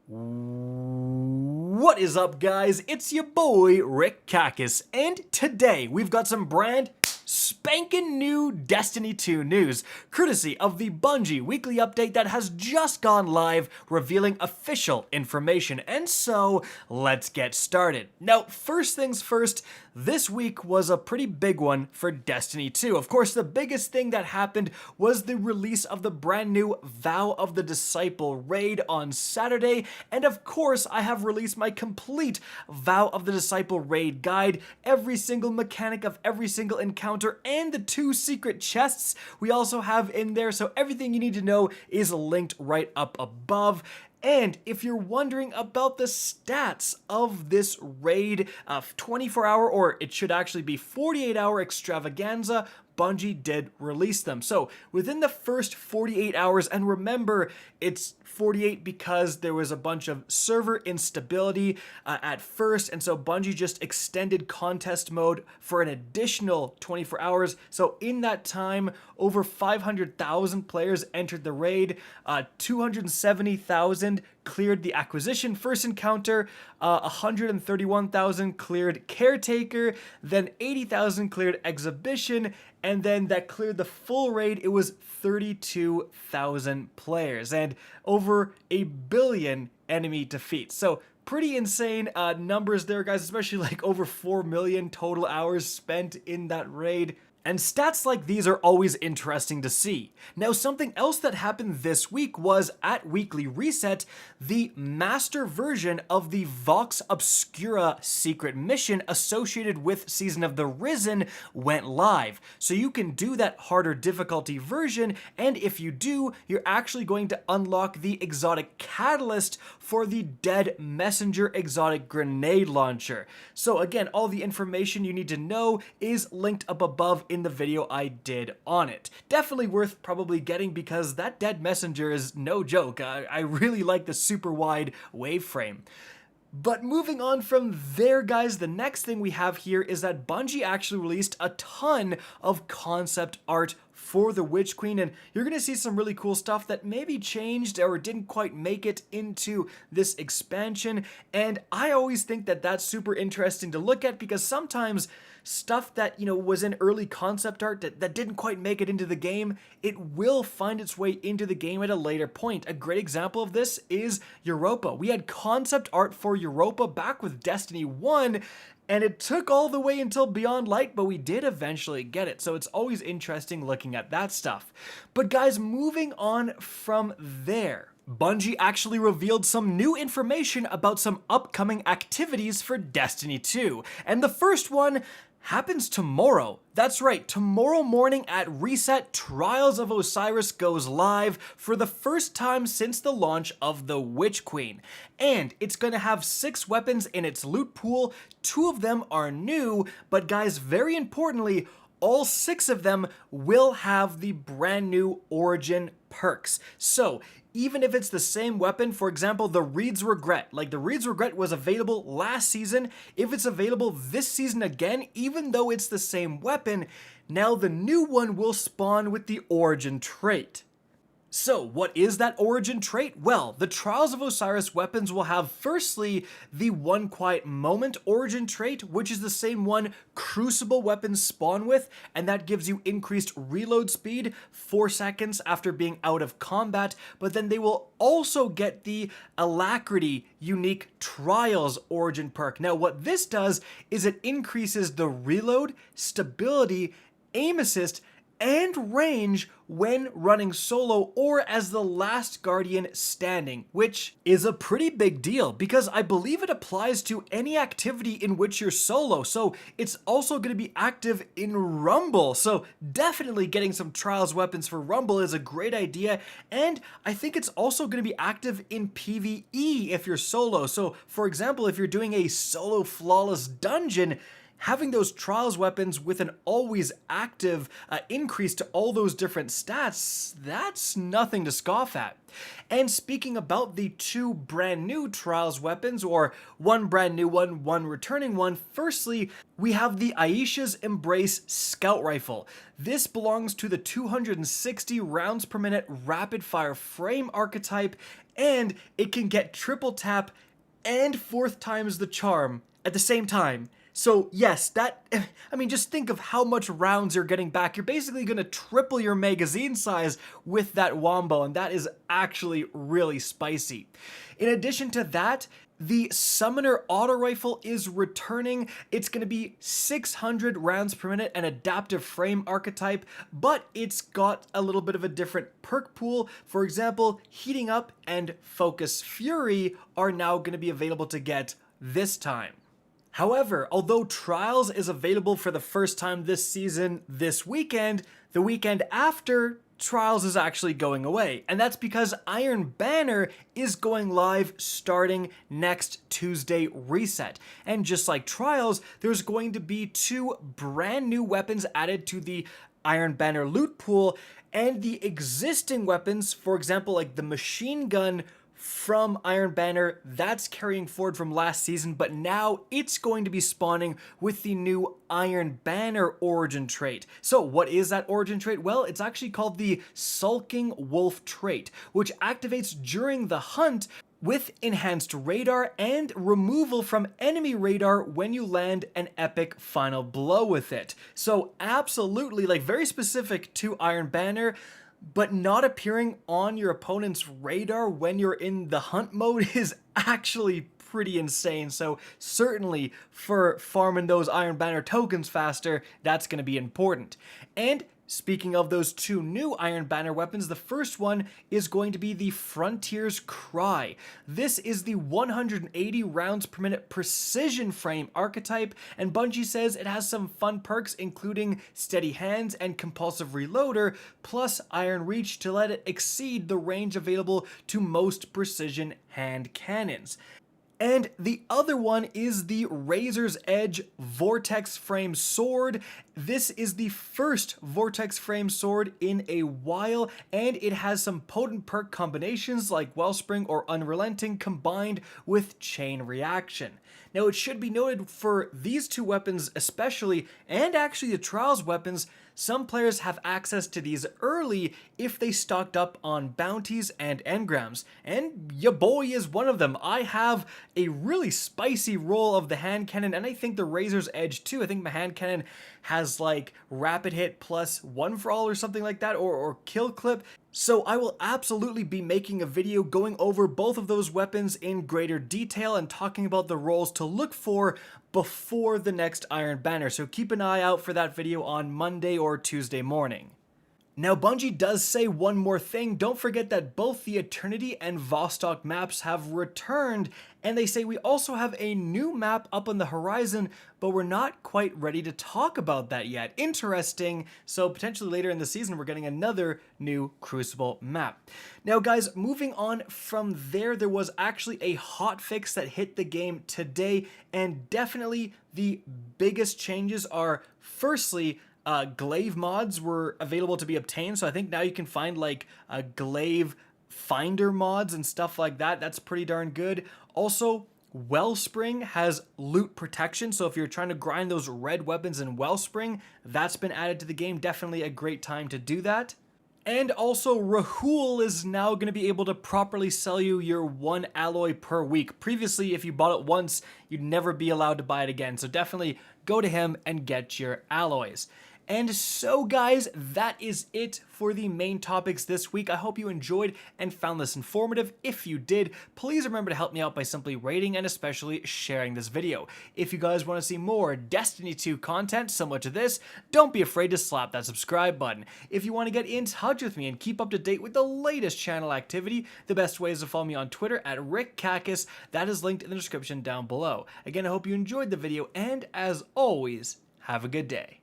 What is up, guys? It's your boy Rick Kakis, and today we've got some brand spanking new Destiny 2 news, courtesy of the Bungie weekly update that has just gone live, revealing official information. And so, let's get started. Now, first things first, this week was a pretty big one for Destiny 2. Of course, the biggest thing that happened was the release of the brand new Vow of the Disciple raid on Saturday, and of course, I have released my complete Vow of the Disciple raid guide, every single mechanic of every single encounter, and the 2 secret chests we also have in there, so everything you need to know is linked right up above. And if you're wondering about the stats of this raid, 24-hour, or it should actually be 48-hour extravaganza, Bungie did release them. So within the first 48 hours, and remember, it's 48 because there was a bunch of server instability at first, and so Bungie just extended contest mode for an additional 24 hours. So in that time, over 500,000 players entered the raid, 270,000 cleared the acquisition first encounter, 131,000 cleared caretaker, then 80,000 cleared exhibition, and then that cleared the full raid. It was 32,000 players and over 1 billion enemy defeats. So pretty insane numbers there, guys, especially like over 4 million total hours spent in that raid. And stats like these are always interesting to see. Now, something else that happened this week was, at Weekly Reset, the master version of the Vox Obscura secret mission associated with Season of the Risen went live. So you can do that harder difficulty version, and if you do, you're actually going to unlock the exotic catalyst for the Dead Messenger exotic grenade launcher. So again, all the information you need to know is linked up above in the video I did on it. Definitely worth probably getting because that Dead Messenger is no joke. I really like the super wide wave frame. But moving on from there, guys, the next thing we have here is that Bungie actually released a ton of concept art for the Witch Queen, and you're going to see some really cool stuff that maybe changed or didn't quite make it into this expansion. And I always think that that's super interesting to look at because sometimes stuff that, was in early concept art that didn't quite make it into the game, it will find its way into the game at a later point. A great example of this is Europa. We had concept art for Europa back with Destiny 1, and it took all the way until Beyond Light, but we did eventually get it. So it's always interesting looking at that stuff. But guys, moving on from there, Bungie actually revealed some new information about some upcoming activities for Destiny 2. And the first one happens tomorrow. That's right, tomorrow morning at Reset, Trials of Osiris goes live for the first time since the launch of the Witch Queen. And it's going to have 6 weapons in its loot pool. 2 of them are new, but guys, very importantly, all 6 of them will have the brand new Origin perks. So even if it's the same weapon, for example, the Reed's Regret, like the Reed's Regret was available last season, if it's available this season again, even though it's the same weapon, now the new one will spawn with the Origin trait. So, what is that Origin trait? Well, the Trials of Osiris Weapons will have, firstly, the One Quiet Moment Origin trait, which is the same one Crucible weapons spawn with, and that gives you increased reload speed 4 seconds after being out of combat, but then they will also get the Alacrity unique Trials Origin perk. Now, what this does is it increases the reload, stability, aim assist, and range when running solo or as the last Guardian standing, which is a pretty big deal because I believe it applies to any activity in which you're solo, so it's also going to be active in Rumble, so definitely getting some Trials weapons for Rumble is a great idea, and I think it's also going to be active in PvE if you're solo. So for example, if you're doing a solo flawless dungeon, having those Trials weapons with an always active increase to all those different stats, that's nothing to scoff at. And speaking about the two brand new Trials weapons, or one brand new one returning one, firstly, we have the Aisha's Embrace Scout Rifle. This belongs to the 260 rounds per minute rapid fire frame archetype, and it can get triple tap and 4th times the charm at the same time. So yes, just think of how much rounds you're getting back. You're basically going to triple your magazine size with that wombo, and that is actually really spicy. In addition to that, the Summoner Auto Rifle is returning. It's going to be 600 rounds per minute, an adaptive frame archetype, but it's got a little bit of a different perk pool. For example, Heating Up and Focus Fury are now going to be available to get this time. However, although Trials is available for the first time this season, this weekend, the weekend after, Trials is actually going away. And that's because Iron Banner is going live starting next Tuesday reset. And just like Trials, there's going to be 2 brand new weapons added to the Iron Banner loot pool, and the existing weapons, for example, like the machine gun from Iron Banner, that's carrying forward from last season, but now it's going to be spawning with the new Iron Banner origin trait. So what is that origin trait? Well, it's actually called the Sulking Wolf trait, which activates during the hunt with enhanced radar and removal from enemy radar when you land an epic final blow with it. So absolutely, like, very specific to Iron Banner, but not appearing on your opponent's radar when you're in the hunt mode is actually pretty insane. So certainly for farming those Iron Banner tokens faster, that's going to be important. And speaking of those 2 new Iron Banner weapons, the first one is going to be the Frontier's Cry. This is the 180 rounds per minute precision frame archetype, and Bungie says it has some fun perks including Steady Hands and Compulsive Reloader, plus Iron Reach to let it exceed the range available to most precision hand cannons. And the other one is the Razor's Edge Vortex Frame Sword. This is the first Vortex Frame Sword in a while, and it has some potent perk combinations like Wellspring or Unrelenting combined with Chain Reaction. Now, it should be noted for these 2 weapons especially, and actually the Trials weapons, some players have access to these early if they stocked up on bounties and engrams, and ya boy is one of them. I have a really spicy roll of the hand cannon, and I think the Razor's Edge too. I think my hand cannon has like rapid hit plus 1 for all or something like that, or kill clip. So I will absolutely be making a video going over both of those weapons in greater detail and talking about the rolls to look for before the next Iron Banner. So keep an eye out for that video on Monday or Tuesday morning. Now, Bungie does say one more thing. Don't forget that both the Eternity and Vostok maps have returned, and they say we also have a new map up on the horizon, but we're not quite ready to talk about that yet. Interesting. So potentially later in the season, we're getting another new Crucible map. Now, guys, moving on from there, there was actually a hotfix that hit the game today, and definitely the biggest changes are, firstly, glaive mods were available to be obtained, so I think now you can find like glaive finder mods and stuff like that. That's pretty darn good. Also, Wellspring has loot protection, so if you're trying to grind those red weapons in Wellspring, that's been added to the game. Definitely a great time to do that. And also, Rahul is now going to be able to properly sell you your 1 alloy per week. Previously, if you bought it once, you'd never be allowed to buy it again, so definitely go to him and get your alloys. And so, guys, that is it for the main topics this week. I hope you enjoyed and found this informative. If you did, please remember to help me out by simply rating and especially sharing this video. If you guys want to see more Destiny 2 content similar to this, don't be afraid to slap that subscribe button. If you want to get in touch with me and keep up to date with the latest channel activity, the best way is to follow me on Twitter at RickCacus. That is linked in the description down below. Again, I hope you enjoyed the video, and as always, have a good day.